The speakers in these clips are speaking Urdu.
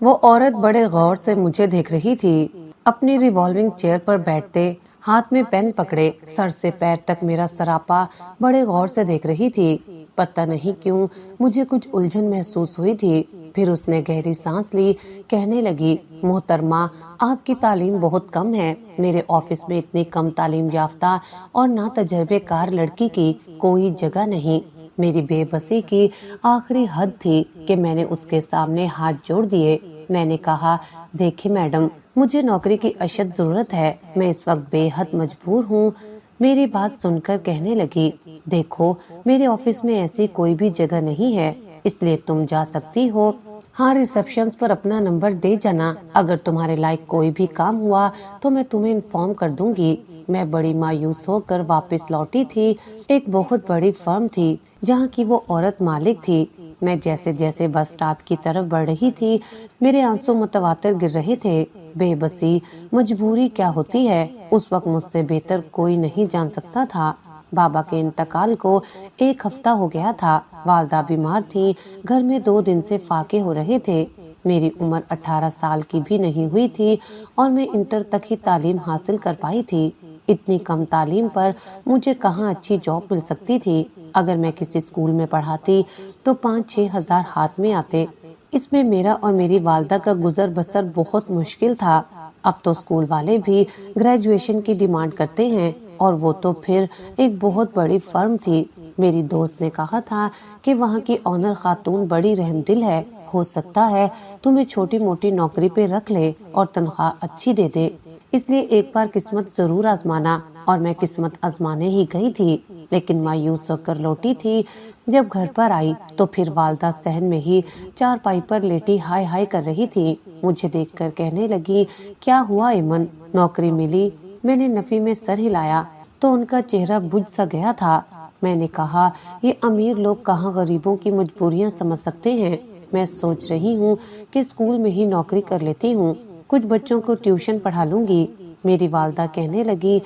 وہ عورت بڑے غور سے مجھے دیکھ رہی تھی، اپنی ریوالونگ چیئر پر بیٹھتے ہاتھ میں پین پکڑے سر سے پیر تک میرا سراپا بڑے غور سے دیکھ رہی تھی۔ پتہ نہیں کیوں مجھے کچھ الجھن محسوس ہوئی تھی۔ پھر اس نے گہری سانس لی، کہنے لگی، محترمہ آپ کی تعلیم بہت کم ہے، میرے آفس میں اتنی کم تعلیم یافتہ اور نا تجربے کار لڑکی کی کوئی جگہ نہیں۔ میری بے بسی کی آخری حد تھی کہ میں نے اس کے سامنے ہاتھ جوڑ دیے۔ میں نے کہا، دیکھیں میڈم، مجھے نوکری کی اشد ضرورت ہے، میں اس وقت بے حد مجبور ہوں۔ میری بات سن کر کہنے لگی، دیکھو میرے آفس میں ایسی کوئی بھی جگہ نہیں ہے، اس لیے تم جا سکتی ہو۔ ہاں، ریسپشنز پر اپنا نمبر دے جانا، اگر تمہارے لائق کوئی بھی کام ہوا تو میں تمہیں انفارم کر دوں گی۔ میں بڑی مایوس ہو کر واپس لوٹی تھی۔ ایک بہت بڑی فرم تھی جہاں کی وہ عورت مالک تھی۔ میں جیسے جیسے بس اسٹاپ کی طرف بڑھ رہی تھی میرے آنسو متواتر گر رہے تھے۔ بے بسی، مجبوری کیا ہوتی ہے اس وقت مجھ سے بہتر کوئی نہیں جان سکتا تھا۔ بابا کے انتقال کو 1 ہفتہ ہو گیا تھا، والدہ بیمار تھی، گھر میں 2 دن سے فاقے ہو رہے تھے۔ میری عمر 18 سال کی بھی نہیں ہوئی تھی اور میں انٹر تک ہی تعلیم حاصل کر پائی تھی۔ اتنی کم تعلیم پر مجھے کہاں اچھی جاب مل سکتی تھی۔ اگر میں کسی اسکول میں پڑھاتی تو 5-6 ہزار ہاتھ میں آتے۔ اس میں میرا اور میری والدہ کا گزر بسر بہت مشکل تھا۔ اب تو اسکول والے بھی گریجویشن کی ڈیمانڈ کرتے ہیں، اور وہ تو پھر ایک بہت بڑی فرم تھی۔ میری دوست نے کہا تھا کہ وہاں کی آنر خاتون بڑی رحم دل ہے، ہو سکتا ہے تمہیں چھوٹی موٹی نوکری پہ رکھ لے اور تنخواہ اچھی دے دے۔ اس لیے ایک بار قسمت ضرور آزمانا، اور میں قسمت آزمانے ہی گئی تھی، لیکن مایوس ہو کر لوٹی تھی۔ جب گھر پر آئی تو پھر والدہ صحن میں ہی چارپائی پر لیٹی ہائے ہائے کر رہی تھی۔ مجھے دیکھ کر کہنے لگی، کیا ہوا ایمن، نوکری ملی؟ میں نے نفی میں سر ہلایا تو ان کا چہرہ بجھ سا گیا تھا۔ میں نے کہا، یہ امیر لوگ کہاں غریبوں کی مجبوریاں سمجھ سکتے ہیں۔ میں سوچ رہی ہوں کہ اسکول میں ہی نوکری کر لیتی ہوں، کچھ بچوں کو ٹیوشن پڑھا لوں گی۔ میری والدہ کہنے لگی،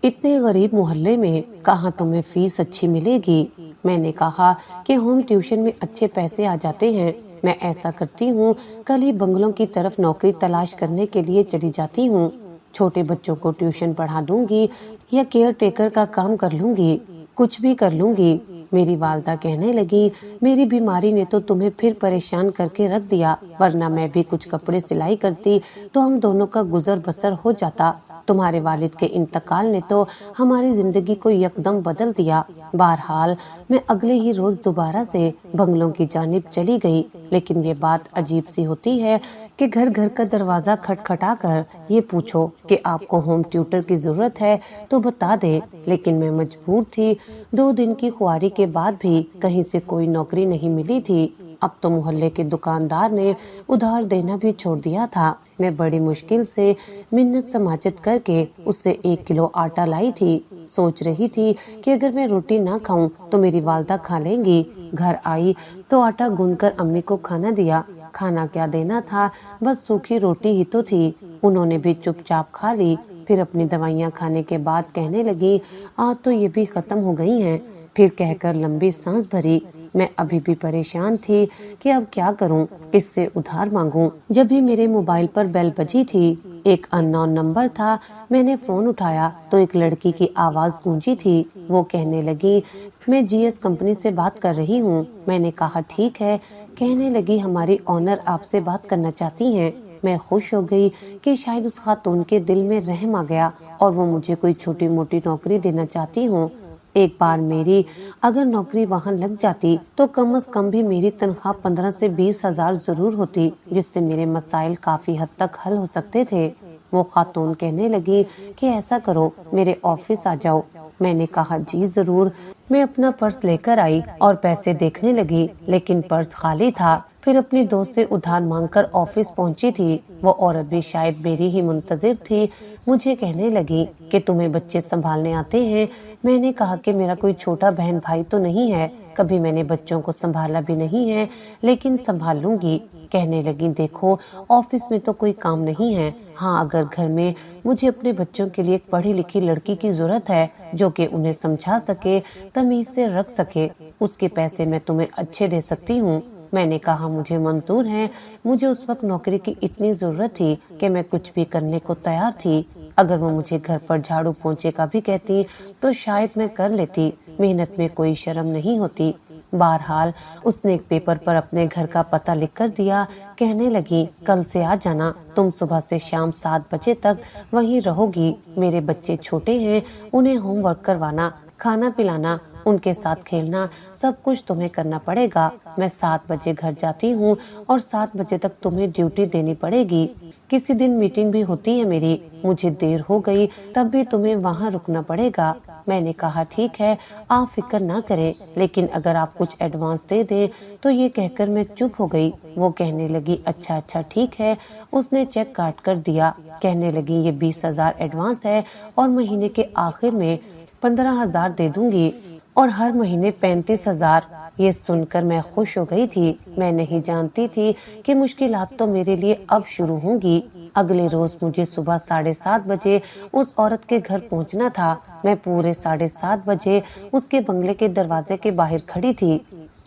اتنے غریب محلے میں کہاں تمہیں فیس اچھی ملے گی؟ میں نے کہا کہ ہوم ٹیوشن میں اچھے پیسے آ جاتے ہیں، میں ایسا کرتی ہوں، کل ہی بنگلوں کی طرف نوکری تلاش کرنے کے لیے چلی جاتی ہوں، چھوٹے بچوں کو ٹیوشن پڑھا دوں گی یا کیئر ٹیکر کا کام کر لوں گی، کچھ بھی کر لوں گی۔ میری والدہ کہنے لگی، میری بیماری نے تو تمہیں پھر پریشان کر کے رکھ دیا، ورنہ میں بھی کچھ کپڑے سلائی کرتی تو ہم دونوں کا گزر بسر ہو جاتا۔ تمہارے والد کے انتقال نے تو ہماری زندگی کو یکدم بدل دیا۔ بہرحال میں اگلے ہی روز دوبارہ سے بنگلوں کی جانب چلی گئی، لیکن یہ بات عجیب سی ہوتی ہے کہ گھر گھر کا دروازہ کھٹکھٹا کر یہ پوچھو کہ آپ کو ہوم ٹیوٹر کی ضرورت ہے تو بتا دے، لیکن میں مجبور تھی۔ 2 دن کی خواری کے بعد بھی کہیں سے کوئی نوکری نہیں ملی تھی۔ اب تو محلے کے دکاندار نے ادھار دینا بھی چھوڑ دیا تھا۔ میں بڑی مشکل سے منت سماجت کر کے اس سے 1 کلو آٹا لائی تھی۔ سوچ رہی تھی کہ اگر میں روٹی نہ کھاؤں تو میری والدہ کھا لیں گی۔ گھر آئی تو آٹا گوندھ کر امی کو کھانا دیا۔ کھانا کیا دینا تھا، بس سوکھی روٹی ہی تو تھی، انہوں نے بھی چپ چاپ کھا لی۔ پھر اپنی دوائیاں کھانے کے بعد کہنے لگی، آج تو یہ بھی ختم ہو گئی ہیں۔ پھر کہہ کر لمبی سانس بھری۔ میں ابھی بھی پریشان تھی کہ اب کیا کروں، کس سے ادھار مانگوں۔ جب ہی میرے موبائل پر بیل بجی تھی، ایک ان نون نمبر تھا۔ میں نے فون اٹھایا تو ایک لڑکی کی آواز گونجی تھی۔ وہ کہنے لگی، میں جی ایس کمپنی سے بات کر رہی ہوں۔ میں نے کہا، ٹھیک ہے۔ کہنے لگی، ہماری آنر آپ سے بات کرنا چاہتی ہیں۔ میں خوش ہو گئی کہ شاید اس خاتون کے دل میں رحم آ گیا اور وہ مجھے کوئی چھوٹی موٹی نوکری دینا چاہتی ہوں۔ ایک بار میری اگر نوکری وہاں لگ جاتی تو کم از کم بھی میری تنخواہ 15 سے 20 ہزار ضرور ہوتی، جس سے میرے مسائل کافی حد تک حل ہو سکتے تھے۔ وہ خاتون کہنے لگی کہ ایسا کرو، میرے آفس آ جاؤ۔ میں نے کہا، جی ضرور۔ میں اپنا پرس لے کر آئی اور پیسے دیکھنے لگی، لیکن پرس خالی تھا۔ پھر اپنی دوست سے ادھار مانگ کر آفس پہنچی تھی۔ وہ عورت بھی شاید میری ہی منتظر تھی۔ مجھے کہنے لگی کہ تمہیں بچے سنبھالنے آتے ہیں؟ میں نے کہا کہ میرا کوئی چھوٹا بہن بھائی تو نہیں ہے، کبھی میں نے بچوں کو سنبھالا بھی نہیں ہے، لیکن سنبھال لوں گی۔ کہنے لگی، دیکھو آفس میں تو کوئی کام نہیں ہے، ہاں اگر گھر میں مجھے اپنے بچوں کے لیے ایک پڑھی لکھی لڑکی کی ضرورت ہے جو کہ انہیں سمجھا سکے، تمیز سے رکھ سکے، اس کے پیسے میں تمہیں اچھے دے سکتی ہوں۔ میں نے کہا مجھے منظور ہے، مجھے اس وقت نوکری کی اتنی ضرورت تھی کہ میں کچھ بھی کرنے کو تیار تھی۔ اگر وہ مجھے گھر پر جھاڑو پونچھے کا بھی کہتی تو شاید میں کر لیتی، محنت میں کوئی شرم نہیں ہوتی۔ بہرحال اس نے ایک پیپر پر اپنے گھر کا پتہ لکھ کر دیا، کہنے لگی کل سے آ جانا، تم صبح سے شام 7 بجے تک وہیں رہو گی، میرے بچے چھوٹے ہیں، انہیں ہوم ورک کروانا، کھانا پلانا، ان کے ساتھ کھیلنا، سب کچھ تمہیں کرنا پڑے گا۔ میں 7 بجے گھر جاتی ہوں اور 7 بجے تک تمہیں ڈیوٹی دینی پڑے گی۔ کسی دن میٹنگ بھی ہوتی ہے میری، مجھے دیر ہو گئی تب بھی تمہیں وہاں رکنا پڑے گا۔ میں نے کہا ٹھیک ہے، آپ فکر نہ کریں، لیکن اگر آپ کچھ ایڈوانس دے دیں تو یہ کہہ کر میں چپ ہو گئی۔ وہ کہنے لگی اچھا ٹھیک ہے۔ اس نے چیک کاٹ کر دیا، کہنے لگی یہ 20,000 ایڈوانس ہے اور مہینے کے آخر میں 15,000 دے دوں گی اور ہر مہینے 35,000۔ یہ سن کر میں خوش ہو گئی تھی، میں نہیں جانتی تھی کہ مشکلات تو میرے لیے اب شروع ہوں گی۔ اگلے روز مجھے صبح 7:30 بجے اس عورت کے گھر پہنچنا تھا۔ میں پورے 7:30 بجے اس کے بنگلے کے دروازے کے باہر کھڑی تھی۔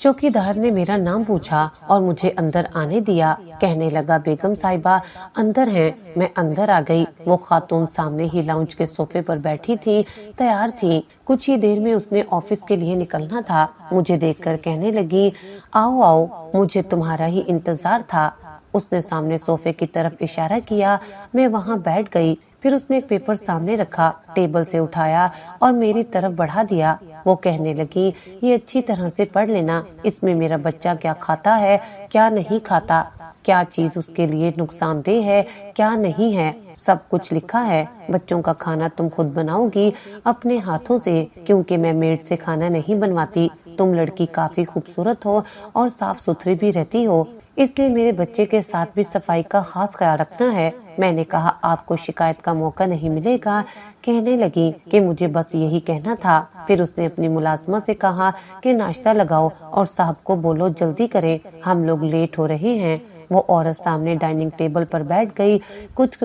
چوکیدار نے میرا نام پوچھا اور مجھے اندر آنے دیا، کہنے لگا بیگم صاحبہ اندر ہیں۔ میں اندر آ گئی۔ وہ خاتون سامنے ہی لاؤنج کے صوفے پر بیٹھی تھی، تیار تھی، کچھ ہی دیر میں اس نے آفس کے لیے نکلنا تھا۔ مجھے دیکھ کر کہنے لگی آؤ آؤ، مجھے تمہارا ہی انتظار تھا۔ اس نے سامنے صوفے کی طرف اشارہ کیا، میں وہاں بیٹھ گئی۔ پھر اس نے ایک پیپر سامنے رکھا، ٹیبل سے اٹھایا اور میری طرف بڑھا دیا۔ وہ کہنے لگی یہ اچھی طرح سے پڑھ لینا، اس میں میرا بچہ کیا کھاتا ہے، کیا نہیں کھاتا، کیا چیز اس کے لیے نقصان دہ ہے، کیا نہیں ہے، سب کچھ لکھا ہے۔ بچوں کا کھانا تم خود بناؤ گی اپنے ہاتھوں سے، کیونکہ میں میڈ سے کھانا نہیں بنواتی۔ تم لڑکی کافی خوبصورت ہو اور صاف ستھری بھی رہتی ہو، اس لیے میرے بچے کے ساتھ بھی صفائی کا خاص خیال رکھنا ہے۔ میں نے کہا آپ کو شکایت کا موقع نہیں ملے گا۔ کہنے لگی کہ مجھے بس یہی کہنا تھا۔ پھر اس نے اپنی ملازمہ سے کہا کہ ناشتہ لگاؤ اور صاحب کو بولو جلدی کریں، ہم لوگ لیٹ ہو رہے ہیں۔ وہ عورت سامنے ڈائننگ ٹیبل پر بیٹھ گئی، کچھ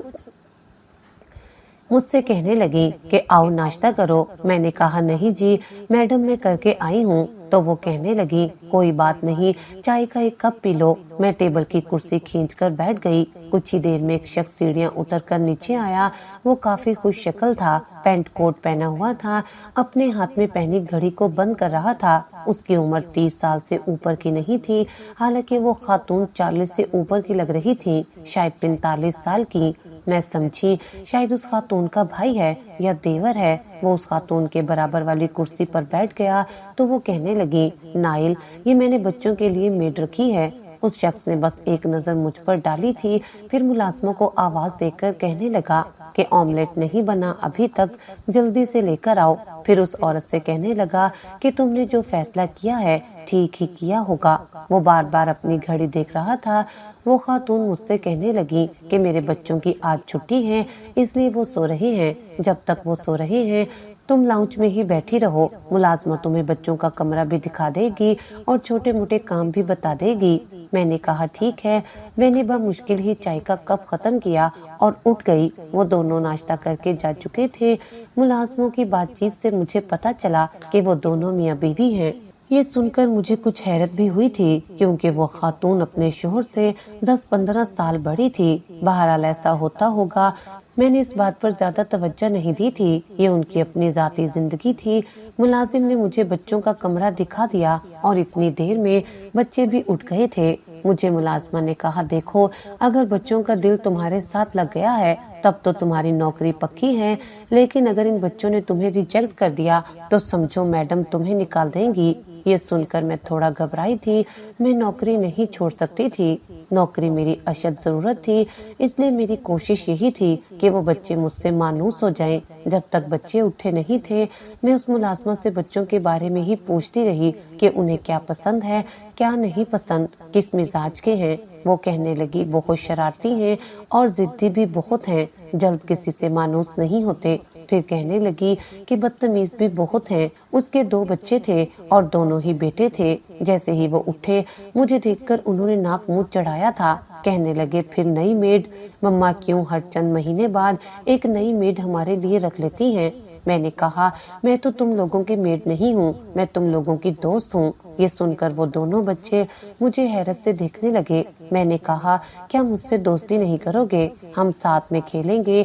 مجھ سے کہنے لگی کہ آؤ ناشتہ کرو۔ میں نے کہا نہیں جی میڈم، میں کر کے آئی ہوں۔ تو وہ کہنے لگی کوئی بات نہیں، چائے کا ایک کپ پی لو۔ میں ٹیبل کی کرسی کھینچ کر بیٹھ گئی۔ کچھ ہی دیر میں ایک شخص سیڑھیاں اتر کر نیچے آیا۔ وہ کافی خوش شکل تھا، پینٹ کوٹ پہنا ہوا تھا، اپنے ہاتھ میں پہنی گھڑی کو بند کر رہا تھا۔ اس کی عمر 30 سال سے اوپر کی نہیں تھی، حالانکہ وہ خاتون 40 سے اوپر کی لگ رہی تھی، شاید 45 سال کی۔ میں سمجھی شاید اس خاتون کا بھائی ہے یا دیور ہے۔ وہ اس خاتون کے برابر والی کرسی پر بیٹھ گیا تو وہ کہنے لگی نائل، یہ میں نے بچوں کے لیے میڈ رکھی ہے۔ اس شخص نے بس ایک نظر مجھ پر ڈالی تھی، پھر ملازموں کو آواز دے کر کہنے لگا کہ آملیٹ نہیں بنا ابھی تک، جلدی سے لے کر آؤ۔ پھر اس عورت سے کہنے لگا کہ تم نے جو فیصلہ کیا ہے ٹھیک ہی کیا ہوگا۔ وہ بار بار اپنی گھڑی دیکھ رہا تھا۔ وہ خاتون مجھ سے کہنے لگی کہ میرے بچوں کی آج چھٹی ہے، اس لیے وہ سو رہے ہیں، جب تک وہ سو رہے ہیں تم لاؤنج میں ہی بیٹھی رہو، ملازمہ تمہیں بچوں کا کمرہ بھی دکھا دے گی اور چھوٹے موٹے کام بھی بتا دے گی۔ میں نے کہا ٹھیک ہے۔ میں نے بمشکل ہی چائے کا کپ ختم کیا اور اٹھ گئی۔ وہ دونوں ناشتہ کر کے جا چکے تھے۔ ملازموں کی بات چیت سے مجھے پتا چلا کہ وہ دونوں میاں بیوی ہیں۔ یہ سن کر مجھے کچھ حیرت بھی ہوئی تھی، کیونکہ وہ خاتون اپنے شوہر سے 10-15 سال بڑی تھی۔ بہرحال ایسا ہوتا ہوگا، میں نے اس بات پر زیادہ توجہ نہیں دی تھی، یہ ان کی اپنی ذاتی زندگی تھی۔ ملازم نے مجھے بچوں کا کمرہ دکھا دیا اور اتنی دیر میں بچے بھی اٹھ گئے تھے۔ مجھے ملازمہ نے کہا دیکھو، اگر بچوں کا دل تمہارے ساتھ لگ گیا ہے تب تو تمہاری نوکری پکی ہے، لیکن اگر ان بچوں نے تمہیں ریجیکٹ کر دیا تو سمجھو میڈم تمہیں نکال دیں گی۔ یہ سن کر میں تھوڑا گھبرائی تھی۔ میں نوکری نہیں چھوڑ سکتی تھی، نوکری میری اشد ضرورت تھی، اس لیے میری کوشش یہی تھی کہ وہ بچے مجھ سے مانوس ہو جائیں۔ جب تک بچے اٹھے نہیں تھے میں اس ملازمہ سے بچوں کے بارے میں ہی پوچھتی رہی کہ انہیں کیا پسند ہے، کیا نہیں پسند، کس مزاج کے ہیں۔ وہ کہنے لگی بہت شرارتی ہیں اور ضدی بھی بہت ہیں، جلد کسی سے مانوس نہیں ہوتے۔ پھر کہنے لگی کہ بدتمیز بھی بہت ہیں۔ اس کے 2 بچے تھے اور دونوں ہی بیٹے تھے۔ جیسے ہی وہ اٹھے مجھے دیکھ کر انہوں نے ناک منہ چڑھایا تھا۔ کہنے لگے پھر نئی میڈ؟ مما کیوں ہر چند مہینے بعد ایک نئی میڈ ہمارے لیے رکھ لیتی ہیں؟ میں نے کہا میں تو تم لوگوں کی میڈ نہیں ہوں، میں تم لوگوں کی دوست ہوں۔ یہ سن کر وہ دونوں بچے مجھے حیرت سے دیکھنے لگے۔ میں نے کہا کیا مجھ سے دوستی نہیں کرو گے؟ ہم ساتھ میں کھیلیں گے،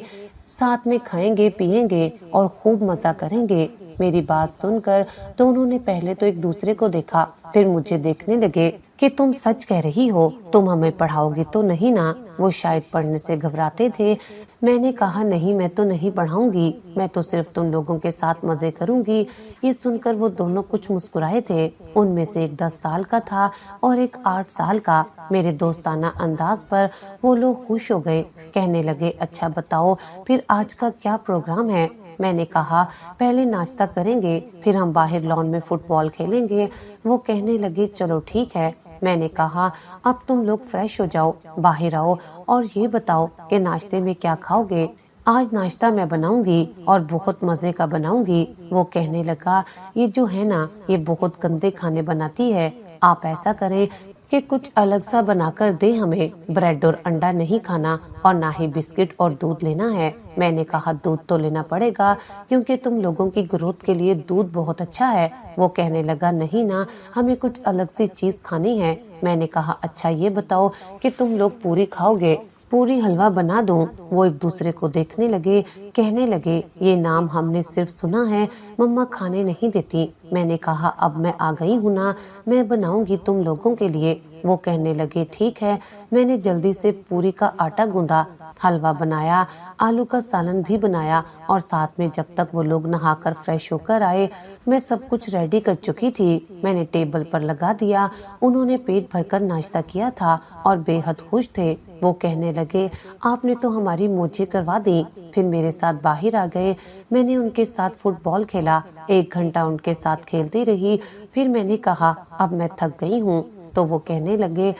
ساتھ میں کھائیں گے پیئیں گے اور خوب مزہ کریں گے۔ میری بات سن کر دونوں نے پہلے تو ایک دوسرے کو دیکھا، پھر مجھے دیکھنے لگے کہ تم سچ کہہ رہی ہو، تم ہمیں پڑھاؤ گی تو نہیں نا؟ وہ شاید پڑھنے سے گھبراتے تھے۔ میں نے کہا نہیں، میں تو نہیں پڑھاؤں گی، میں تو صرف تم لوگوں کے ساتھ مزے کروں گی۔ یہ سن کر وہ دونوں کچھ مسکرائے تھے۔ ان میں سے ایک 10 سال کا تھا اور ایک 8 سال کا۔ میرے دوستانہ انداز پر وہ لوگ خوش ہو گئے، کہنے لگے اچھا بتاؤ پھر آج کا کیا پروگرام ہے؟ میں نے کہا پہلے ناشتہ کریں گے، پھر ہم باہر لان میں فٹ بال کھیلیں گے۔ وہ کہنے لگے چلو ٹھیک ہے۔ میں نے کہا اب تم لوگ فریش ہو جاؤ، باہر آؤ اور یہ بتاؤ کہ ناشتے میں کیا کھاؤ گے؟ آج ناشتہ میں بناؤں گی اور بہت مزے کا بناؤں گی۔ وہ کہنے لگا یہ جو ہے نا یہ بہت گندے کھانے بناتی ہے، آپ ایسا کریں کہ کچھ الگ سا بنا کر دے، ہمیں بریڈ اور انڈا نہیں کھانا اور نہ ہی بسکٹ اور دودھ لینا ہے۔ میں نے کہا دودھ تو لینا پڑے گا کیونکہ تم لوگوں کی گروتھ کے لیے دودھ بہت اچھا ہے۔ وہ کہنے لگا نہیں نا، ہمیں کچھ الگ سی چیز کھانی ہے۔ میں نے کہا اچھا یہ بتاؤ کہ تم لوگ پوری کھاؤ گے؟ پوری حلوہ بنا دوں؟ وہ ایک دوسرے کو دیکھنے لگے، کہنے لگے یہ نام ہم نے صرف سنا ہے، مما کھانے نہیں دیتی۔ میں نے کہا اب میں آ گئی ہوں نا، میں بناؤں گی تم لوگوں کے لیے۔ وہ کہنے لگے ٹھیک ہے۔ میں نے جلدی سے پوری کا آٹا گوندا، حلوہ بنایا، آلو کا سالن بھی بنایا اور ساتھ میں جب تک وہ لوگ نہا کر فریش ہو کر آئے میں سب کچھ ریڈی کر چکی تھی۔ میں نے ٹیبل پر لگا دیا۔ انہوں نے پیٹ بھر کر ناشتہ کیا تھا اور بے حد خوش تھے۔ وہ کہنے لگے آپ نے تو ہماری موچیں کروا دی۔ پھر میرے ساتھ باہر آ گئے۔ میں نے ان کے ساتھ فٹ بال کھیلا، 1 گھنٹہ ان کے ساتھ کھیلتی رہی۔ پھر میں نے کہا اب میں تھک گئی ہوں۔ تو وہ کہنے لگے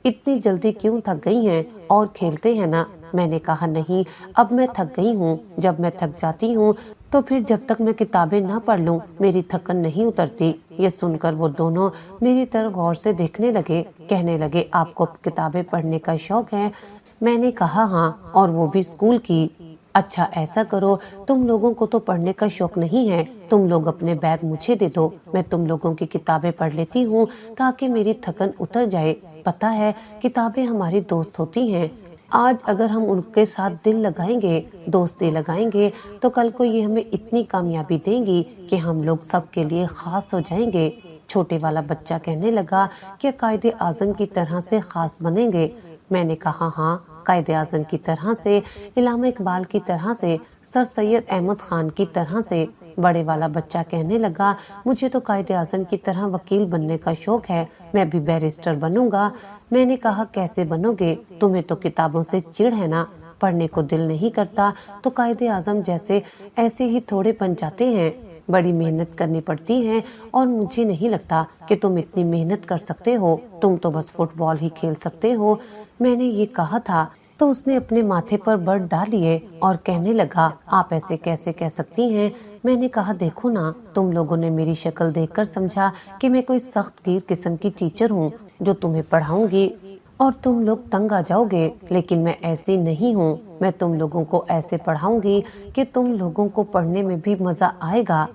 اتنی جلدی کیوں تھک گئی ہیں، اور کھیلتے ہیں نا؟ میں نے کہا نہیں، اب میں تھک گئی ہوں۔ جب میں تھک جاتی ہوں تو پھر جب تک میں کتابیں نہ پڑھ لوں میری تھکن نہیں اترتی۔ یہ سن کر وہ دونوں میری طرف غور سے دیکھنے لگے، کہنے لگے آپ کو کتابیں پڑھنے کا شوق ہے؟ میں نے کہا ہاں، اور وہ بھی اسکول کی۔ اچھا ایسا کرو، تم لوگوں کو تو پڑھنے کا شوق نہیں ہے، تم لوگ اپنے بیگ مجھے دے دو، میں تم لوگوں کی کتابیں پڑھ لیتی ہوں تاکہ میری تھکن اتر جائے۔ پتہ ہے کتابیں ہماری دوست ہوتی ہیں، آج اگر ہم ان کے ساتھ دل لگائیں گے، دوستی لگائیں گے تو کل کو یہ ہمیں اتنی کامیابی دیں گی کہ ہم لوگ سب کے لیے خاص ہو جائیں گے۔ چھوٹے والا بچہ کہنے لگا کہ قائد اعظم کی طرح سے خاص بنیں گے؟ میں نے کہا ہاں، قائد اعظم کی طرح سے، علامہ اقبال کی طرح سے، سر سید احمد خان کی طرح سے۔ بڑے والا بچہ کہنے لگا مجھے تو قائد اعظم کی طرح وکیل بننے کا شوق ہے، میں بھی بیرسٹر بنوں گا۔ میں نے کہا کیسے بنو گے؟ تمہیں تو کتابوں سے چڑ ہے نا، پڑھنے کو دل نہیں کرتا تو قائد اعظم جیسے ایسے ہی تھوڑے بن جاتے ہیں، بڑی محنت کرنی پڑتی ہے اور مجھے نہیں لگتا کہ تم اتنی محنت کر سکتے ہو، تم تو بس فٹ بال ہی کھیل سکتے ہو۔ میں نے یہ کہا تھا تو اس نے اپنے ماتھے پر بر ڈال لیے اور کہنے لگا آپ ایسے کیسے کہہ سکتی ہیں؟ میں نے کہا دیکھو نا، تم لوگوں نے میری شکل دیکھ کر سمجھا کہ میں کوئی سخت گیر قسم کی ٹیچر ہوں جو تمہیں پڑھاؤں گی اور تم لوگ تنگ آ جاؤ گے، لیکن میں ایسی نہیں ہوں، میں تم لوگوں کو ایسے پڑھاؤں گی کہ تم لوگوں کو پڑھنے میں بھی مزہ آئے گا۔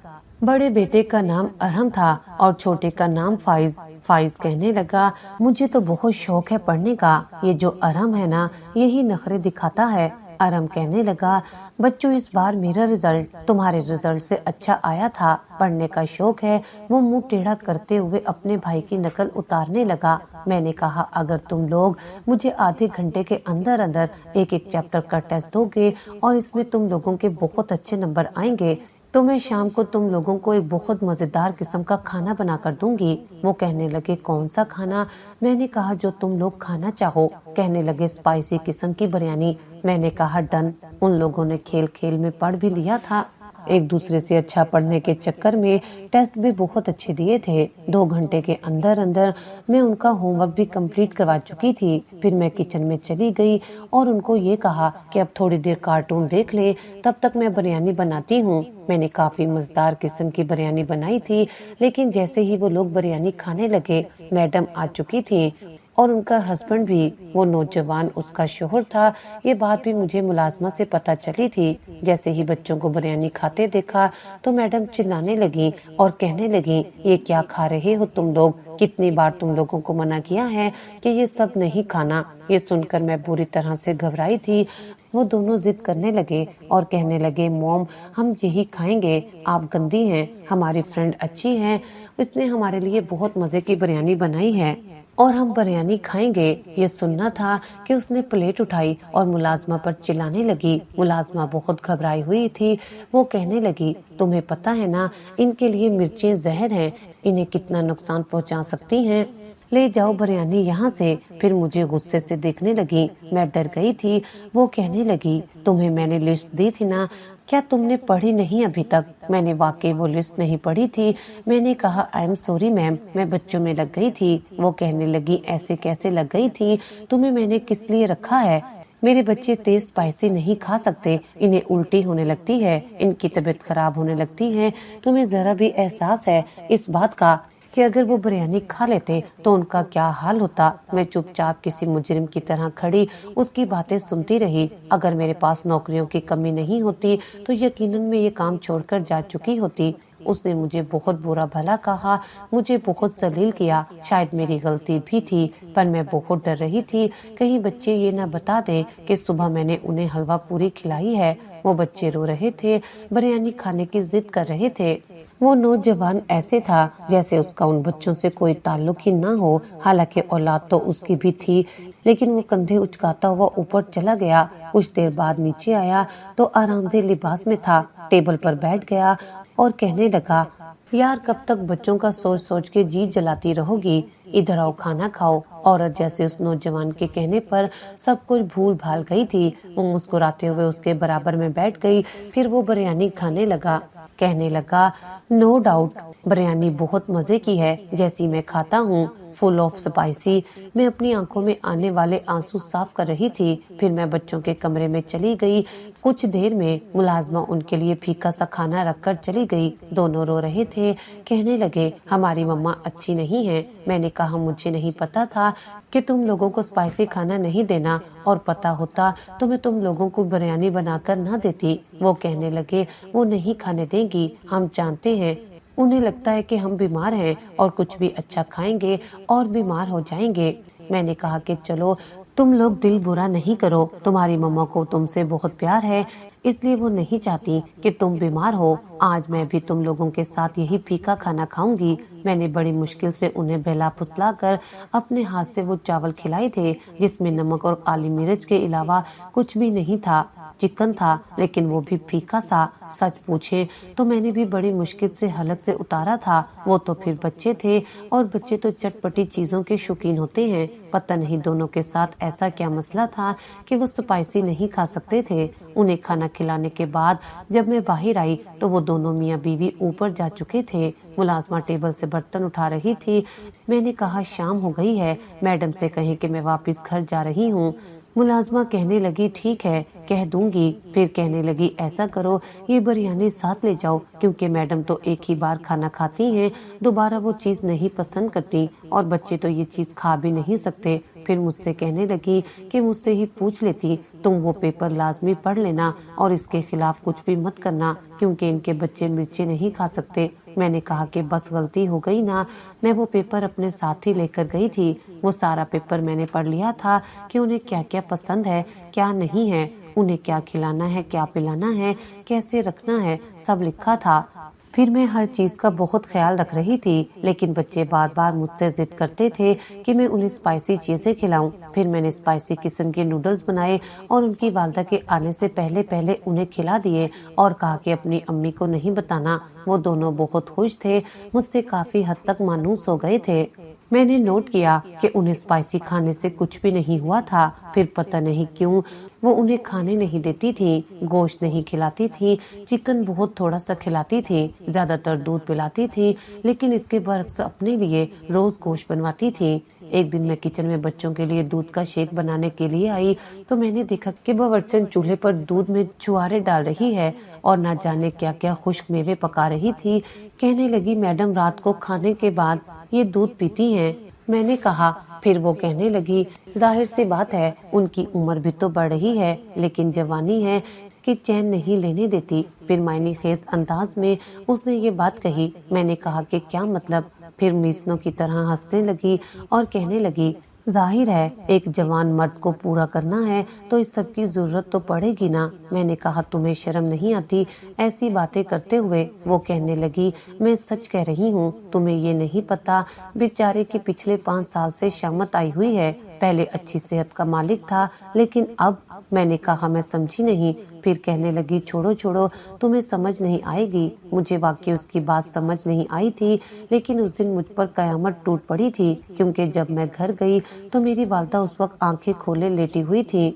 بڑے بیٹے کا نام ارحم تھا اور چھوٹے کا نام فائز۔ فائز کہنے لگا مجھے تو بہت شوق ہے پڑھنے کا، یہ جو ارحم ہے نا یہی نخرے دکھاتا ہے۔ ارحم کہنے لگا بچوں اس بار میرا رزلٹ تمہارے رزلٹ سے اچھا آیا تھا، پڑھنے کا شوق ہے۔ وہ منہ ٹیڑھا کرتے ہوئے اپنے بھائی کی نقل اتارنے لگا۔ میں نے کہا اگر تم لوگ مجھے آدھے گھنٹے کے اندر اندر ایک چیپٹر کا ٹیسٹ دو گے اور اس میں تم لوگوں کے بہت اچھے نمبر آئیں گے تو میں شام کو تم لوگوں کو ایک بہت مزیدار قسم کا کھانا بنا کر دوں گی۔ وہ کہنے لگے کون سا کھانا؟ میں نے کہا جو تم لوگ کھانا چاہو۔ کہنے لگے اسپائسی قسم کی بریانی۔ میں نے کہا ڈن۔ ان لوگوں نے کھیل کھیل میں پڑھ بھی لیا تھا، ایک دوسرے سے اچھا پڑھنے کے چکر میں ٹیسٹ بھی بہت اچھے دیے تھے۔ 2 گھنٹے کے اندر اندر میں ان کا ہوم ورک بھی کمپلیٹ کروا چکی تھی۔ پھر میں کچن میں چلی گئی اور ان کو یہ کہا کہ اب تھوڑی دیر کارٹون دیکھ لیں، تب تک میں بریانی بناتی ہوں۔ میں نے کافی مزیدار قسم کی بریانی بنائی تھی، لیکن جیسے ہی وہ لوگ بریانی کھانے لگے میڈم آ چکی تھی۔ اور ان کا ہسبینڈ بھی وہ نوجوان اس کا شوہر تھا۔ یہ بات بھی مجھے ملازمہ سے پتہ چلی تھی۔ جیسے ہی بچوں کو بریانی کھاتے دیکھا تو میڈم چلانے لگی اور کہنے لگی یہ کیا کھا رہے ہو تم لوگ، کتنی بار تم لوگوں کو منع کیا ہے کہ یہ سب نہیں کھانا۔ یہ سن کر میں بری طرح سے گھبرائی تھی۔ وہ دونوں ضد کرنے لگے اور کہنے لگے موم ہم یہی کھائیں گے، آپ گندی ہیں، ہماری فرینڈ اچھی ہے، اس نے ہمارے لیے بہت مزے کی بریانی بنائی ہے اور ہم بریانی کھائیں گے۔ یہ سننا تھا کہ اس نے پلیٹ اٹھائی اور ملازمہ پر چلانے لگی۔ ملازمہ بہت گھبرائی ہوئی تھی۔ وہ کہنے لگی تمہیں پتہ ہے نا ان کے لیے مرچیں زہر ہیں، انہیں کتنا نقصان پہنچا سکتی ہیں، لے جاؤ بریانی یہاں سے۔ پھر مجھے غصے سے دیکھنے لگی، میں ڈر گئی تھی۔ وہ کہنے لگی تمہیں میں نے لسٹ دی تھی نا، کیا تم نے پڑھی نہیں ابھی تک؟ میں نے واقعی وہ لسٹ نہیں پڑھی تھی۔ میں نے کہا آئی ایم سوری میم، میں بچوں میں لگ گئی تھی۔ وہ کہنے لگی ایسے کیسے لگ گئی تھی، تمہیں میں نے کس لیے رکھا ہے؟ میرے بچے تیز اسپائسی نہیں کھا سکتے، انہیں الٹی ہونے لگتی ہے، ان کی طبیعت خراب ہونے لگتی ہے۔ تمہیں ذرا بھی احساس ہے اس بات کا کہ اگر وہ بریانی کھا لیتے تو ان کا کیا حال ہوتا؟ میں چپ چاپ کسی مجرم کی طرح کھڑی اس کی باتیں سنتی رہی۔ اگر میرے پاس نوکریوں کی کمی نہیں ہوتی تو یقیناً میں یہ کام چھوڑ کر جا چکی ہوتی۔ اس نے مجھے بہت برا بھلا کہا، مجھے بہت ذلیل کیا۔ شاید میری غلطی بھی تھی، پر میں بہت ڈر رہی تھی کہیں بچے یہ نہ بتا دیں کہ صبح میں نے انہیں حلوہ پوری کھلائی ہے۔ وہ بچے رو رہے تھے، بریانی کھانے کی ضد کر رہے تھے۔ وہ نوجوان ایسے تھا جیسے اس کا ان بچوں سے کوئی تعلق ہی نہ ہو، حالانکہ اولاد تو اس کی بھی تھی، لیکن وہ کندھے اچکاتا ہوا اوپر چلا گیا۔ کچھ دیر بعد نیچے آیا تو آرام دہ لباس میں تھا، ٹیبل پر بیٹھ گیا اور کہنے لگا یار کب تک بچوں کا سوچ سوچ کے جی جلاتی رہو گی، ادھر آؤ کھانا کھاؤ۔ عورت جیسے اس نوجوان کے کہنے پر سب کچھ بھول بھال گئی تھی۔ وہ مسکراتے ہوئے اس کے برابر میں بیٹھ گئی، پھر وہ بریانی کھانے لگا، کہنے لگا نو ڈاؤٹ بریانی بہت مزے کی ہے جیسی میں کھاتا ہوں، فل آف سپائسی۔ میں اپنی آنکھوں میں آنے والے آنسو صاف کر رہی تھی۔ پھر میں بچوں کے کمرے میں چلی گئی۔ کچھ دیر میں ملازمہ ان کے لیے پھیکا سا کھانا رکھ کر چلی گئی۔ دونوں رو رہے تھے، کہنے لگے ہماری مما اچھی نہیں ہے۔ میں نے کہا مجھے نہیں پتا تھا کہ تم لوگوں کو اسپائسی کھانا نہیں دینا، اور پتا ہوتا تو میں تم لوگوں کو بریانی بنا کر نہ دیتی۔ وہ کہنے لگے وہ نہیں کھانے دیں گی، ہم جانتے ہیں، انہیں لگتا ہے کہ ہم بیمار ہیں اور کچھ بھی اچھا کھائیں گے اور بیمار ہو جائیں گے۔ میں نے کہا کہ چلو تم لوگ دل برا نہیں کرو، تمہاری مما کو تم سے بہت پیار ہے، اس لیے وہ نہیں چاہتی کہ تم بیمار ہو۔ آج میں بھی تم لوگوں کے ساتھ یہی پھیکا کھانا کھاؤں گی۔ میں نے بڑی مشکل سے انہیں بہلا پھسلا کر اپنے ہاتھ سے وہ چاول کھلائے تھے جس میں نمک اور کالی مرچ کے علاوہ کچھ بھی نہیں تھا۔ چکن تھا لیکن وہ بھی پھیکا سا۔ سچ پوچھیں تو میں نے بھی بڑی مشکل سے حلق سے اتارا تھا۔ وہ تو پھر بچے تھے اور بچے تو چٹپٹی چیزوں کے شوقین ہوتے ہیں۔ پتہ نہیں دونوں کے ساتھ ایسا کیا مسئلہ تھا کہ وہ سپائسی نہیں کھا سکتے تھے۔ انہیں کھانا کھلانے کے بعد جب میں باہر آئی تو وہ دونوں میاں بیوی اوپر جا چکے تھے۔ ملازمہ ٹیبل سے برتن اٹھا رہی تھی۔ میں نے کہا شام ہو گئی ہے، میڈم سے کہیں کہ میں واپس گھر جا رہی ہوں۔ ملازمہ کہنے لگی ٹھیک ہے کہہ دوں گی، پھر کہنے لگی ایسا کرو یہ بریانی ساتھ لے جاؤ، کیونکہ میڈم تو ایک ہی بار کھانا کھاتی ہیں، دوبارہ وہ چیز نہیں پسند کرتی اور بچے تو یہ چیز کھا بھی نہیں سکتے۔ پھر مجھ سے کہنے لگی کہ مجھ سے ہی پوچھ لیتی، تم وہ پیپر لازمی پڑھ لینا اور اس کے خلاف کچھ بھی مت کرنا، کیونکہ ان کے بچے مرچیں نہیں کھا سکتے۔ میں نے کہا کہ بس غلطی ہو گئی نا، میں وہ پیپر اپنے ساتھ ہی لے کر گئی تھی۔ وہ سارا پیپر میں نے پڑھ لیا تھا کہ انہیں کیا کیا پسند ہے کیا نہیں ہے، انہیں کیا کھلانا ہے کیا پلانا ہے، کیسے رکھنا ہے، سب لکھا تھا۔ پھر میں ہر چیز کا بہت خیال رکھ رہی تھی، لیکن بچے بار بار مجھ سے ضد کرتے تھے کہ میں انہیں اسپائسی چیزیں کھلاؤں۔ پھر میں نے اسپائسی قسم کے نوڈلز بنائے اور ان کی والدہ کے آنے سے پہلے پہلے انہیں کھلا دیے اور کہا کہ اپنی امی کو نہیں بتانا۔ وہ دونوں بہت خوش تھے، مجھ سے کافی حد تک مانوس ہو گئے تھے۔ میں نے نوٹ کیا کہ انہیں اسپائسی کھانے سے کچھ بھی نہیں ہوا تھا۔ پھر پتہ نہیں کیوں وہ انہیں کھانے نہیں دیتی تھی، گوشت نہیں کھلاتی تھی، چکن بہت تھوڑا سا کھلاتی تھی، زیادہ تر دودھ پلاتی تھی، لیکن اس کے برعکس اپنے لیے روز گوشت بنواتی تھی۔ ایک دن میں کچن میں بچوں کے لیے دودھ کا شیک بنانے کے لیے آئی تو میں نے دیکھا کہ باورچن چولہے پر دودھ میں چوارے ڈال رہی ہے اور نہ جانے کیا کیا خشک میوے پکا رہی تھی۔ کہنے لگی میڈم رات کو کھانے کے بعد یہ دودھ پیتی ہیں۔ میں نے کہا پھر وہ کہنے لگی ظاہر سی بات ہے ان کی عمر بھی تو بڑھ رہی ہے لیکن جوانی ہے کہ چین نہیں لینے دیتی۔ پھر معنی خیز انداز میں اس نے یہ بات کہی۔ میں نے کہا کہ کیا مطلب؟ پھر میسنوں کی طرح ہنسنے لگی اور کہنے لگی ظاہر ہے ایک جوان مرد کو پورا کرنا ہے تو اس سب کی ضرورت تو پڑے گی نا۔ میں نے کہا تمہیں شرم نہیں آتی ایسی باتیں کرتے ہوئے؟ وہ کہنے لگی میں سچ کہہ رہی ہوں، تمہیں یہ نہیں پتا بیچارے کی پچھلے 5 سال سے شامت آئی ہوئی ہے۔ پہلے اچھی صحت کا مالک تھا لیکن اب۔ میں نے کہا میں سمجھی نہیں۔ پھر کہنے لگی چھوڑو تمہیں سمجھ نہیں آئے گی۔ مجھے واقعی اس کی بات سمجھ نہیں آئی تھی لیکن اس دن مجھ پر قیامت ٹوٹ پڑی تھی کیونکہ جب میں گھر گئی تو میری والدہ اس وقت آنکھیں کھولے لیٹی ہوئی تھی۔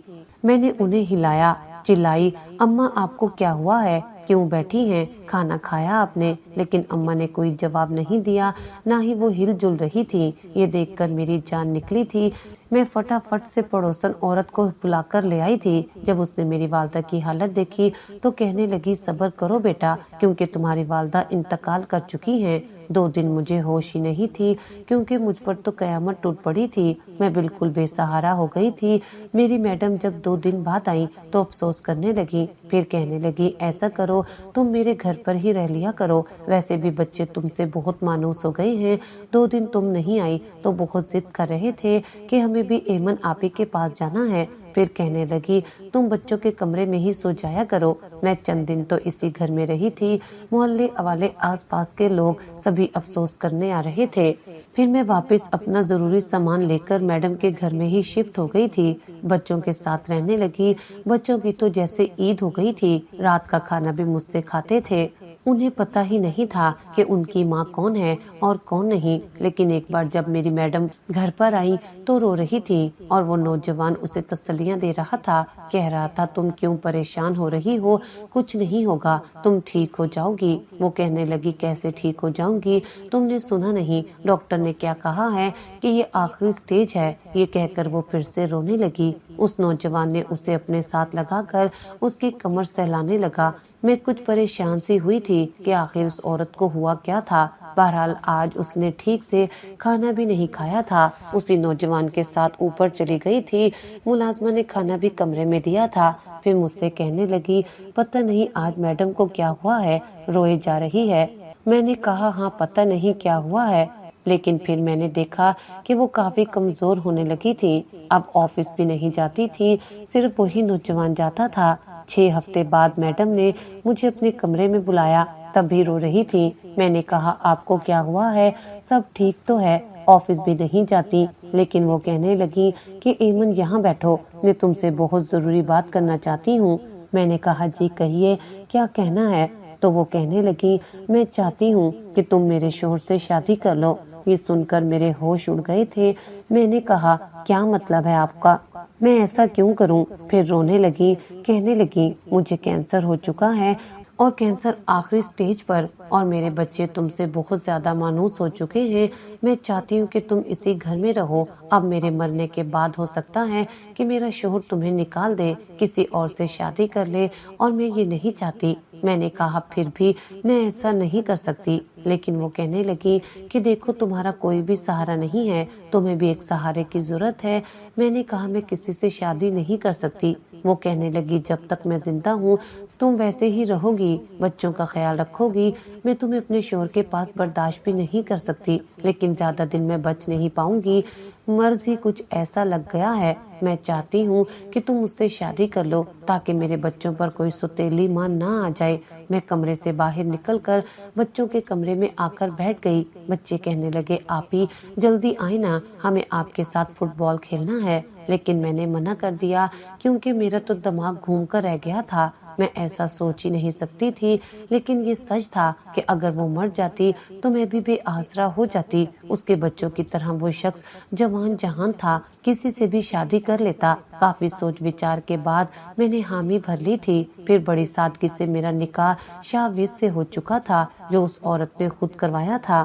میں نے انہیں ہلایا، چلائی اماں آپ کو کیا ہوا ہے؟ کیوں بیٹھی ہیں؟ کھانا کھایا آپ نے؟ لیکن اماں نے کوئی جواب نہیں دیا، نہ ہی وہ ہل جل رہی تھی۔ یہ دیکھ کر میری جان نکلی تھی۔ میں فٹافٹ سے پڑوسن عورت کو بلا کر لے آئی تھی۔ جب اس نے میری والدہ کی حالت دیکھی تو کہنے لگی صبر کرو بیٹا کیونکہ تمہاری والدہ انتقال کر چکی ہیں۔ 2 دن مجھے ہوش ہی نہیں تھی کیونکہ مجھ پر تو قیامت ٹوٹ پڑی تھی۔ میں بالکل بے سہارا ہو گئی تھی۔ میری میڈم جب 2 دن بعد آئیں تو افسوس کرنے لگی۔ پھر کہنے لگی ایسا کرو تم میرے گھر پر ہی رہ لیا کرو، ویسے بھی بچے تم سے بہت مانوس ہو گئے ہیں۔ 2 دن تم نہیں آئی تو بہت ضد کر رہے تھے کہ ہمیں بھی ایمن آپی کے پاس جانا ہے۔ پھر کہنے لگی تم بچوں کے کمرے میں ہی سو جایا کرو۔ میں چند دن تو اسی گھر میں رہی تھی۔ محلے والے آس پاس کے لوگ سبھی افسوس کرنے آ رہے تھے۔ پھر میں واپس اپنا ضروری سامان لے کر میڈم کے گھر میں ہی شفٹ ہو گئی تھی۔ بچوں کے ساتھ رہنے لگی۔ بچوں کی تو جیسے عید ہو گئی تھی، رات کا کھانا بھی مجھ سے کھاتے تھے۔ انہیں پتہ ہی نہیں تھا کہ ان کی ماں کون ہے اور کون نہیں، لیکن ایک بار جب میری میڈم گھر پر آئی تو رو رہی تھی اور وہ نوجوان اسے تسلیاں دے رہا تھا، کہہ رہا تھا تم کیوں پریشان ہو رہی ہو، کچھ نہیں ہوگا، تم ٹھیک ہو جاؤ گی۔ وہ کہنے لگی کیسے ٹھیک ہو جاؤں گی؟ تم نے سنا نہیں ڈاکٹر نے کیا کہا ہے کہ یہ آخری سٹیج ہے؟ یہ کہہ کر وہ پھر سے رونے لگی۔ اس نوجوان نے اسے اپنے ساتھ لگا کر اس کی کمر سہلانے لگا۔ میں کچھ پریشان سی ہوئی تھی کہ آخر اس عورت کو ہوا کیا تھا۔ بہرحال آج اس نے ٹھیک سے کھانا بھی نہیں کھایا تھا۔ اسی نوجوان کے ساتھ اوپر چلی گئی تھی۔ ملازمہ نے کھانا بھی کمرے میں دیا تھا۔ پھر مجھ سے کہنے لگی پتہ نہیں آج میڈم کو کیا ہوا ہے، روئے جا رہی ہے۔ میں نے کہا ہاں پتہ نہیں کیا ہوا ہے، لیکن پھر میں نے دیکھا کہ وہ کافی کمزور ہونے لگی تھی۔ اب آفس بھی نہیں جاتی تھی، صرف وہی نوجوان جاتا تھا۔ 6 ہفتے بعد میڈم نے مجھے اپنے کمرے میں بلایا، تب بھی رو رہی تھی۔ میں نے کہا آپ کو کیا ہوا ہے؟ سب ٹھیک تو ہے، آفس بھی نہیں جاتی؟ لیکن وہ کہنے لگی کہ ایمن یہاں بیٹھو، میں تم سے بہت ضروری بات کرنا چاہتی ہوں۔ میں نے کہا جی کہیے کیا کہنا ہے؟ تو وہ کہنے لگی میں چاہتی ہوں کہ تم میرے شوہر سے شادی کر لو۔ یہ سن کر میرے ہوش اڑ گئے تھے۔ میں نے کہا کیا مطلب ہے آپ کا؟ میں ایسا کیوں کروں؟ پھر رونے لگی، کہنے لگی مجھے کینسر ہو چکا ہے اور کینسر آخری سٹیج پر، اور میرے بچے تم سے بہت زیادہ مانوس ہو چکے ہیں۔ میں چاہتی ہوں کہ تم اسی گھر میں رہو۔ اب میرے مرنے کے بعد ہو سکتا ہے کہ میرا شوہر تمہیں نکال دے، کسی اور سے شادی کر لے، اور میں یہ نہیں چاہتی۔ میں نے کہا پھر بھی میں ایسا نہیں کر سکتی۔ لیکن وہ کہنے لگی کہ دیکھو تمہارا کوئی بھی سہارا نہیں ہے، تمہیں بھی ایک سہارے کی ضرورت ہے۔ میں نے کہا میں کسی سے شادی نہیں کر سکتی۔ وہ کہنے لگی جب تک میں زندہ ہوں تم ویسے ہی رہو گی، بچوں کا خیال رکھو گی۔ میں تمہیں اپنے شوہر کے پاس برداشت بھی نہیں کر سکتی، لیکن زیادہ دن میں بچ نہیں پاؤں گی، مرض ہی کچھ ایسا لگ گیا ہے۔ میں چاہتی ہوں کہ تم مجھ سے شادی کر لو تاکہ میرے بچوں پر کوئی ستیلی ماں نہ آ جائے۔ میں کمرے سے باہر نکل کر بچوں کے کمرے میں آ کر بیٹھ گئی۔ بچے کہنے لگے آپی جلدی آئیں نا، ہمیں آپ کے ساتھ فٹ بال کھیلنا ہے۔ لیکن میں نے منع کر دیا کیونکہ میرا تو دماغ گھوم کر رہ گیا تھا۔ میں ایسا سوچ ہی نہیں سکتی تھی، لیکن یہ سچ تھا کہ اگر وہ مر جاتی تو میں بھی بے آسرا ہو جاتی۔ اس کے بچوں کی طرح وہ شخص جوان جہان تھا، کسی سے بھی شادی کر لیتا۔ کافی سوچ وچار کے بعد میں نے حامی بھر لی تھی۔ پھر بڑی سادگی سے میرا نکاح شاویز سے ہو چکا تھا جو اس عورت نے خود کروایا تھا۔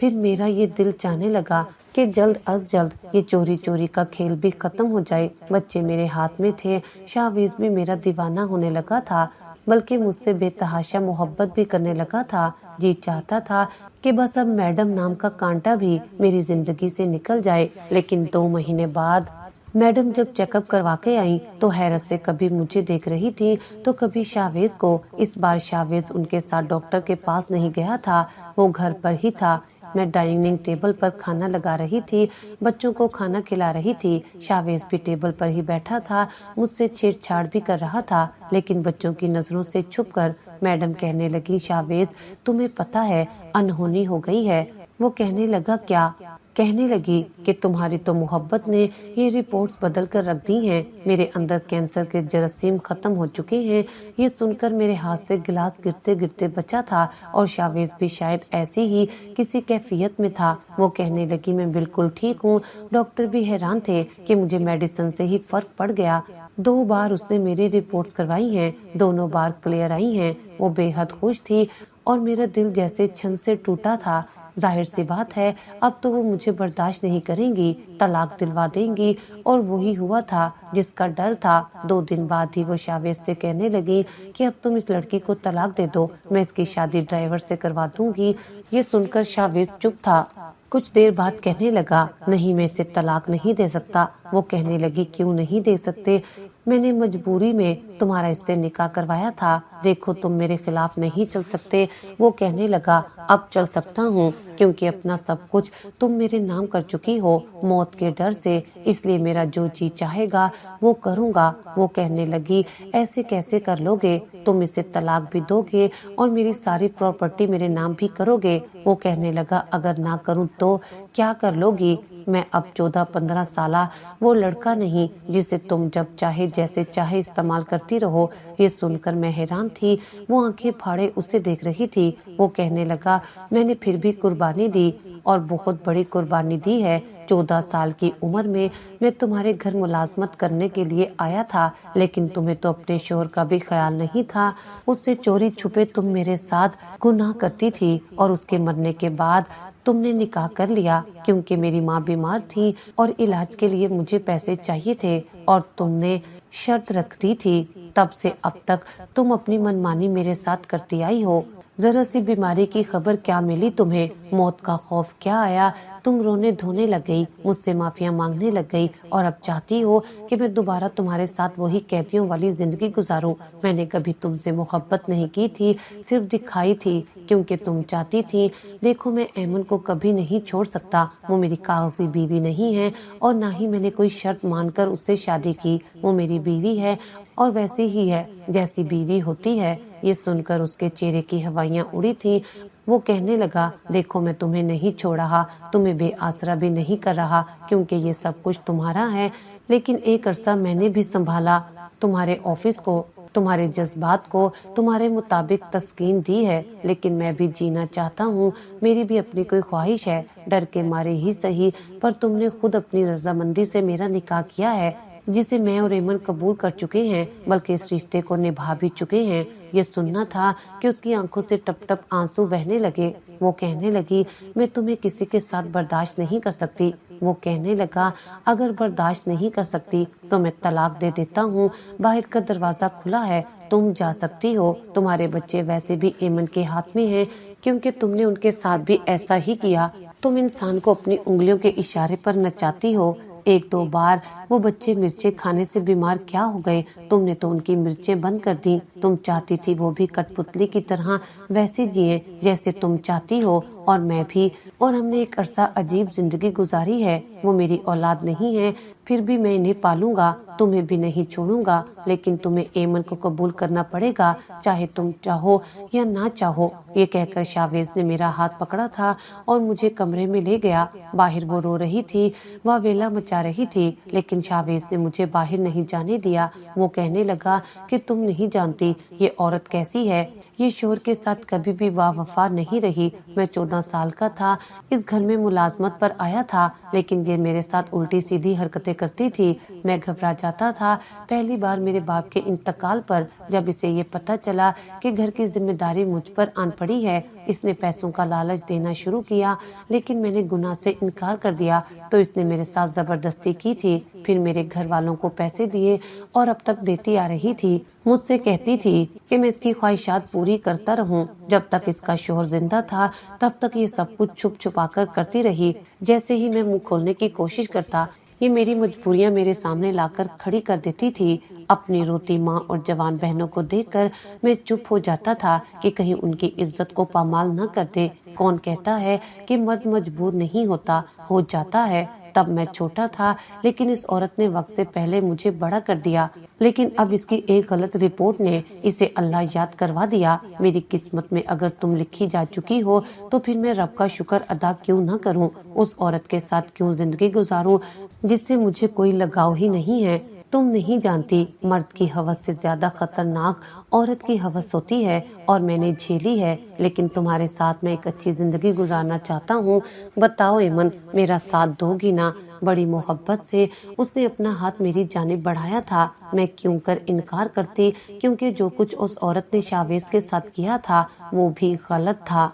پھر میرا یہ دل چاہنے لگا کہ جلد از جلد یہ چوری چوری کا کھیل بھی ختم ہو جائے۔ بچے میرے ہاتھ میں تھے، شاویز بھی میرا دیوانہ ہونے لگا تھا، بلکہ مجھ سے بے تحاشا محبت بھی کرنے لگا تھا۔ جی چاہتا تھا کہ بس اب میڈم نام کا کانٹا بھی میری زندگی سے نکل جائے۔ لیکن 2 مہینے بعد میڈم جب چیک اپ کروا کے آئیں تو حیرت سے کبھی مجھے دیکھ رہی تھی تو کبھی شاویز کو۔ اس بار شاویز ان کے ساتھ ڈاکٹر کے پاس نہیں گیا تھا، وہ گھر پر ہی تھا۔ میں ڈائننگ ٹیبل پر کھانا لگا رہی تھی، بچوں کو کھانا کھلا رہی تھی۔ شاویز بھی ٹیبل پر ہی بیٹھا تھا، مجھ سے چھیڑ چھاڑ بھی کر رہا تھا، لیکن بچوں کی نظروں سے چھپ کر۔ میڈم کہنے لگی، شاویز تمہیں پتہ ہے انہونی ہو گئی ہے۔ وہ کہنے لگا، کیا؟ کہنے لگی کہ تمہاری تو محبت نے یہ رپورٹس بدل کر رکھ دی ہیں، میرے اندر کینسر کے جراثیم ختم ہو چکے ہیں۔ یہ سن کر میرے ہاتھ سے گلاس گرتے گرتے بچا تھا، اور شاویز بھی شاید ایسی ہی کسی کیفیت میں تھا۔ وہ کہنے لگی، میں بالکل ٹھیک ہوں۔ ڈاکٹر بھی حیران تھے کہ مجھے میڈیسن سے ہی فرق پڑ گیا۔ 2 بار اس نے میری رپورٹس کروائی ہیں، دونوں بار کلیئر آئی ہیں۔ وہ بے حد خوش تھی اور میرا دل جیسے چھن سے ٹوٹا تھا۔ ظاہر سی بات ہے اب تو وہ مجھے برداشت نہیں کریں گی، طلاق دلوا دیں گی، اور وہی ہوا تھا جس کا ڈر تھا۔ 2 دن بعد ہی وہ شاویز سے کہنے لگی کہ اب تم اس لڑکی کو طلاق دے دو، میں اس کی شادی ڈرائیور سے کروا دوں گی۔ یہ سن کر شاویز چپ تھا۔ کچھ دیر بعد کہنے لگا، نہیں میں اسے طلاق نہیں دے سکتا۔ وہ کہنے لگی، کیوں نہیں دے سکتے؟ میں نے مجبوری میں تمہارا اس سے نکاح کروایا تھا، دیکھو تم میرے خلاف نہیں چل سکتے۔ وہ کہنے لگا، اب چل سکتا ہوں، کیونکہ اپنا سب کچھ تم میرے نام کر چکی ہو موت کے ڈر سے، اس لیے میرا جو جی چاہے گا وہ کروں گا۔ وہ کہنے لگی، ایسے کیسے کر لو گے؟ تم اسے طلاق بھی دو گے اور میری ساری پراپرٹی میرے نام بھی کرو گے۔ وہ کہنے لگا، اگر نہ کروں تو کیا کر لو گی؟ میں اب 14-15 سالہ وہ لڑکا نہیں جسے تم جب چاہے جیسے چاہے استعمال کرتی رہو۔ یہ سن کر میں حیران تھی، وہ آنکھیں پھاڑے اسے دیکھ رہی تھی۔ وہ کہنے لگا، میں نے پھر بھی قربانی دی اور بہت بڑی قربانی دی ہے۔ 14 سال کی عمر میں تمہارے گھر ملازمت کرنے کے لیے آیا تھا، لیکن تمہیں تو اپنے شوہر کا بھی خیال نہیں تھا۔ اس سے چوری چھپے تم میرے ساتھ گناہ کرتی تھی، اور اس کے مرنے کے بعد تم نے نکاح کر لیا، کیونکہ میری ماں بیمار تھی اور علاج کے لیے مجھے پیسے چاہیے تھے، اور تم نے شرط رکھ دی تھی۔ تب سے اب تک تم اپنی منمانی میرے ساتھ کرتی آئی ہو۔ ذرا سی بیماری کی خبر کیا ملی تمہیں؟ موت کا خوف کیا آیا؟ تم رونے دھونے لگ گئی، مجھ سے معافیاں مانگنے لگ گئی، اور اب چاہتی ہو کہ میں دوبارہ تمہارے ساتھ وہی قیدیوں والی زندگی گزاروں۔ میں نے کبھی تم سے محبت نہیں کی تھی، صرف دکھائی تھی، کیونکہ تم چاہتی تھی۔ دیکھو میں ایمن کو کبھی نہیں چھوڑ سکتا، وہ میری کاغذی بیوی نہیں ہے، اور نہ ہی میں نے کوئی شرط مان کر اس سے شادی کی۔ وہ میری بیوی ہے اور ویسی ہی ہے جیسی بیوی ہوتی ہے۔ یہ سن کر اس کے چہرے کی ہوائیاں اڑی تھیں۔ وہ کہنے لگا، دیکھو میں تمہیں نہیں چھوڑ رہا، تمہیں بے آسرا بھی نہیں کر رہا، کیونکہ یہ سب کچھ تمہارا ہے، لیکن ایک عرصہ میں نے بھی سنبھالا تمہارے آفس کو، تمہارے جذبات کو تمہارے مطابق تسکین دی ہے، لیکن میں بھی جینا چاہتا ہوں، میری بھی اپنی کوئی خواہش ہے، ڈر کے مارے ہی صحیح، پر تم نے خود اپنی رضامندی سے میرا نکاح کیا ہے، جسے میں اور ایمن قبول کر چکے ہیں، بلکہ اس رشتے کو نبھا بھی چکے ہیں۔ یہ سننا تھا کہ اس کی آنکھوں سے ٹپ ٹپ آنسو بہنے لگے۔ وہ کہنے لگی، میں تمہیں کسی کے ساتھ برداشت نہیں کر سکتی۔ وہ کہنے لگا، اگر برداشت نہیں کر سکتی تو میں طلاق دے دیتا ہوں، باہر کا دروازہ کھلا ہے، تم جا سکتی ہو، تمہارے بچے ویسے بھی ایمن کے ہاتھ میں ہیں، کیونکہ تم نے ان کے ساتھ بھی ایسا ہی کیا۔ تم انسان کو اپنی انگلیوں کے اشارے پر نچاتی ہو۔ 1-2 بار وہ بچے مرچیں کھانے سے بیمار کیا ہو گئے؟ تم نے تو ان کی مرچیں بند کر دی۔ تم چاہتی تھی وہ بھی کٹ پتلی کی طرح ویسے جیے جیسے تم چاہتی ہو، اور میں بھی، اور ہم نے ایک عرصہ عجیب زندگی گزاری ہے۔ وہ میری اولاد نہیں ہے، پھر بھی میں انہیں پالوں گا، تمہیں بھی نہیں چھوڑوں گا، لیکن تمہیں ایمن کو قبول کرنا پڑے گا، چاہے تم چاہو یا نہ چاہو۔ یہ کہہ کر شاویز نے میرا ہاتھ پکڑا تھا اور مجھے کمرے میں لے گیا۔ باہر وہ رو رہی تھی، واویلا مچا رہی تھی، لیکن شاویز نے مجھے باہر نہیں جانے دیا۔ وہ کہنے لگا کہ تم نہیں جانتی یہ عورت کیسی ہے، یہ شوہر کے ساتھ کبھی بھی وفا نہیں رہی۔ میں 14 16 سال کا تھا، اس گھر میں ملازمت پر آیا تھا، لیکن یہ میرے ساتھ الٹی سیدھی حرکتیں کرتی تھی۔ میں گھبرا جاتا تھا۔ پہلی بار میرے باپ کے انتقال پر جب اسے یہ پتہ چلا کہ گھر کی ذمہ داری مجھ پر آن پڑی ہے، اس نے پیسوں کا لالچ دینا شروع کیا، لیکن میں نے گناہ سے انکار کر دیا تو اس نے میرے ساتھ زبردستی کی تھی۔ پھر میرے گھر والوں کو پیسے دیے اور اب تک دیتی آ رہی تھی۔ مجھ سے کہتی تھی کہ میں اس کی خواہشات پوری کرتا رہوں۔ جب تک اس کا شوہر زندہ تھا تب تک یہ سب کچھ چھپ چھپا کر کرتی رہی۔ جیسے ہی میں منہ کھولنے کی کوشش کرتا، یہ میری مجبوریاں میرے سامنے لا کر کھڑی کر دیتی تھی۔ اپنی روتی ماں اور جوان بہنوں کو دیکھ کر میں چپ ہو جاتا تھا کہ کہیں ان کی عزت کو پامال نہ کر دے۔ کون کہتا ہے کہ مرد مجبور نہیں ہوتا، ہو جاتا ہے۔ تب میں چھوٹا تھا، لیکن اس عورت نے وقت سے پہلے مجھے بڑا کر دیا، لیکن اب اس کی ایک غلط رپورٹ نے اسے اللہ یاد کروا دیا۔ میری قسمت میں اگر تم لکھی جا چکی ہو تو پھر میں رب کا شکر ادا کیوں نہ کروں، اس عورت کے ساتھ کیوں زندگی گزاروں جس سے مجھے کوئی لگاؤ ہی نہیں ہے۔ تم نہیں جانتی، مرد کی ہوس سے زیادہ خطرناک عورت کی ہوس ہوتی ہے، اور میں نے جھیلی ہے، لیکن تمہارے ساتھ میں ایک اچھی زندگی گزارنا چاہتا ہوں۔ بتاؤ ایمن، میرا ساتھ دو گی نا؟ بڑی محبت سے اس نے اپنا ہاتھ میری جانب بڑھایا تھا۔ میں کیوں کر انکار کرتی، کیونکہ جو کچھ اس عورت نے شاویز کے ساتھ کیا تھا وہ بھی غلط تھا۔